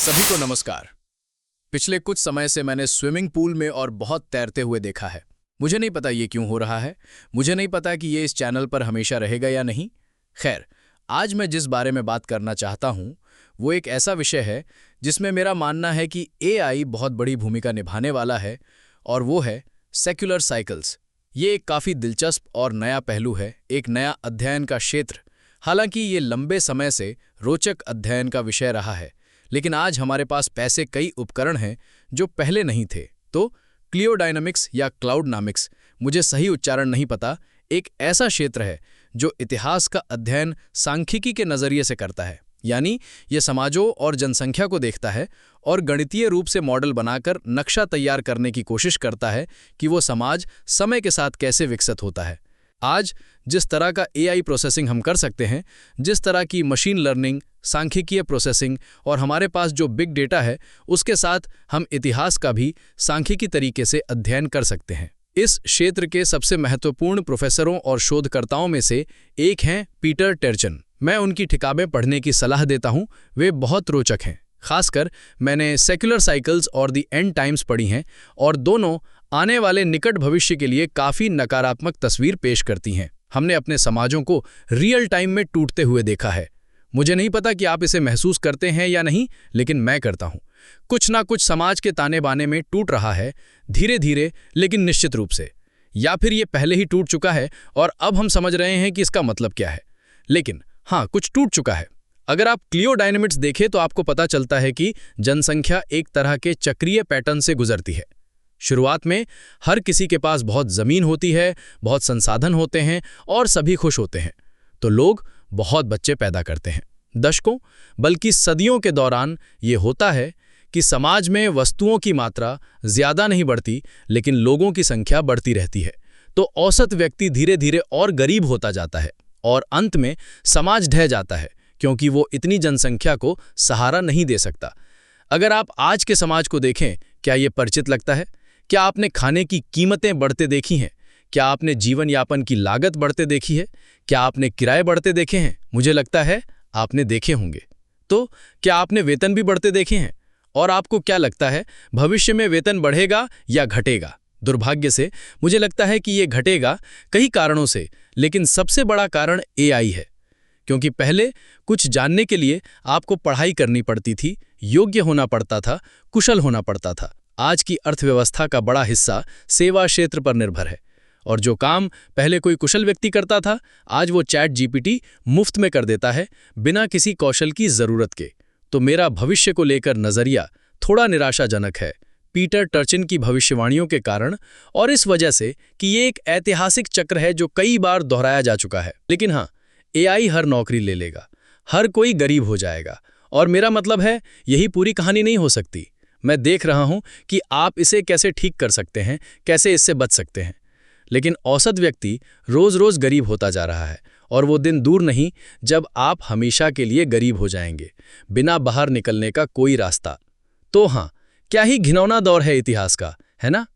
सभी को नमस्कार। पिछले कुछ समय से मैंने स्विमिंग पूल में और बहुत तैरते हुए देखा है। मुझे नहीं पता ये क्यों हो रहा है। मुझे नहीं पता कि ये इस चैनल पर हमेशा रहेगा या नहीं। खैर, आज मैं जिस बारे में बात करना चाहता हूँ वो एक ऐसा विषय है जिसमें मेरा मानना है कि एआई बहुत बड़ी भूमिका निभाने वाला है, और वो है सेक्युलर साइकिल्स। ये एक काफ़ी दिलचस्प और नया पहलू है, एक नया अध्ययन का क्षेत्र। हालांकि ये लंबे समय से रोचक अध्ययन का विषय रहा है, लेकिन आज हमारे पास पैसे कई उपकरण हैं जो पहले नहीं थे। तो क्लियोडायनामिक्स या क्लाउडनामिक्स, मुझे सही उच्चारण नहीं पता, एक ऐसा क्षेत्र है जो इतिहास का अध्ययन सांख्यिकी के नज़रिए से करता है। यानी ये समाजों और जनसंख्या को देखता है और गणितीय रूप से मॉडल बनाकर नक्शा तैयार करने की कोशिश करता है कि वो समाज समय के साथ कैसे विकसित होता है। आज जिस तरह का एआई प्रोसेसिंग हम कर सकते हैं, जिस तरह की मशीन लर्निंग, सांख्यिकीय प्रोसेसिंग और हमारे पास जो बिग डेटा है, उसके साथ हम इतिहास का भी सांख्यिकी तरीके से अध्ययन कर सकते हैं। इस क्षेत्र के सबसे महत्वपूर्ण प्रोफेसरों और शोधकर्ताओं में से एक हैं पीटर टर्चिन। मैं उनकी किताबें पढ़ने की सलाह देता हूं, वे बहुत रोचक हैं। खासकर मैंने सेक्युलर साइकिल्स और द एंड टाइम्स पढ़ी हैं, और दोनों आने वाले निकट भविष्य के लिए काफ़ी नकारात्मक तस्वीर पेश करती हैं। हमने अपने समाजों को रियल टाइम में टूटते हुए देखा है। मुझे नहीं पता कि आप इसे महसूस करते हैं या नहीं, लेकिन मैं करता हूं। कुछ ना कुछ समाज के ताने बाने में टूट रहा है, धीरे धीरे लेकिन निश्चित रूप से। या फिर ये पहले ही टूट चुका है और अब हम समझ रहे हैं कि इसका मतलब क्या है। लेकिन हाँ, कुछ टूट चुका है। अगर आप क्लियोडायनामिक्स देखें तो आपको पता चलता है कि जनसंख्या एक तरह के चक्रीय पैटर्न से गुजरती है। शुरुआत में हर किसी के पास बहुत ज़मीन होती है, बहुत संसाधन होते हैं और सभी खुश होते हैं, तो लोग बहुत बच्चे पैदा करते हैं। दशकों बल्कि सदियों के दौरान ये होता है कि समाज में वस्तुओं की मात्रा ज़्यादा नहीं बढ़ती, लेकिन लोगों की संख्या बढ़ती रहती है। तो औसत व्यक्ति धीरे धीरे और गरीब होता जाता है और अंत में समाज ढह जाता है, क्योंकि वो इतनी जनसंख्या को सहारा नहीं दे सकता। अगर आप आज के समाज को देखें, क्या ये परिचित लगता है? क्या आपने खाने की कीमतें बढ़ते देखी हैं? क्या आपने जीवन यापन की लागत बढ़ते देखी है? क्या आपने किराए बढ़ते देखे हैं? मुझे लगता है आपने देखे होंगे। तो क्या आपने वेतन भी बढ़ते देखे हैं? और आपको क्या लगता है, भविष्य में वेतन बढ़ेगा या घटेगा? दुर्भाग्य से मुझे लगता है कि ये घटेगा, कई कारणों से, लेकिन सबसे बड़ा कारण एआई है। क्योंकि पहले कुछ जानने के लिए आपको पढ़ाई करनी पड़ती थी, योग्य होना पड़ता था, कुशल होना पड़ता था। आज की अर्थव्यवस्था का बड़ा हिस्सा सेवा क्षेत्र पर निर्भर है, और जो काम पहले कोई कुशल व्यक्ति करता था, आज वो चैट जीपीटी मुफ्त में कर देता है, बिना किसी कौशल की ज़रूरत के। तो मेरा भविष्य को लेकर नज़रिया थोड़ा निराशाजनक है, पीटर टर्चिन की भविष्यवाणियों के कारण, और इस वजह से कि ये एक ऐतिहासिक चक्र है जो कई बार दोहराया जा चुका है। लेकिन हाँ, एआई हर नौकरी ले लेगा, हर कोई गरीब हो जाएगा, और मेरा मतलब है यही पूरी कहानी नहीं हो सकती। मैं देख रहा हूं कि आप इसे कैसे ठीक कर सकते हैं, कैसे इससे बच सकते हैं। लेकिन औसत व्यक्ति रोज रोज गरीब होता जा रहा है, और वो दिन दूर नहीं जब आप हमेशा के लिए गरीब हो जाएंगे, बिना बाहर निकलने का कोई रास्ता। तो हाँ, क्या ही घिनौना दौर है इतिहास का, है ना?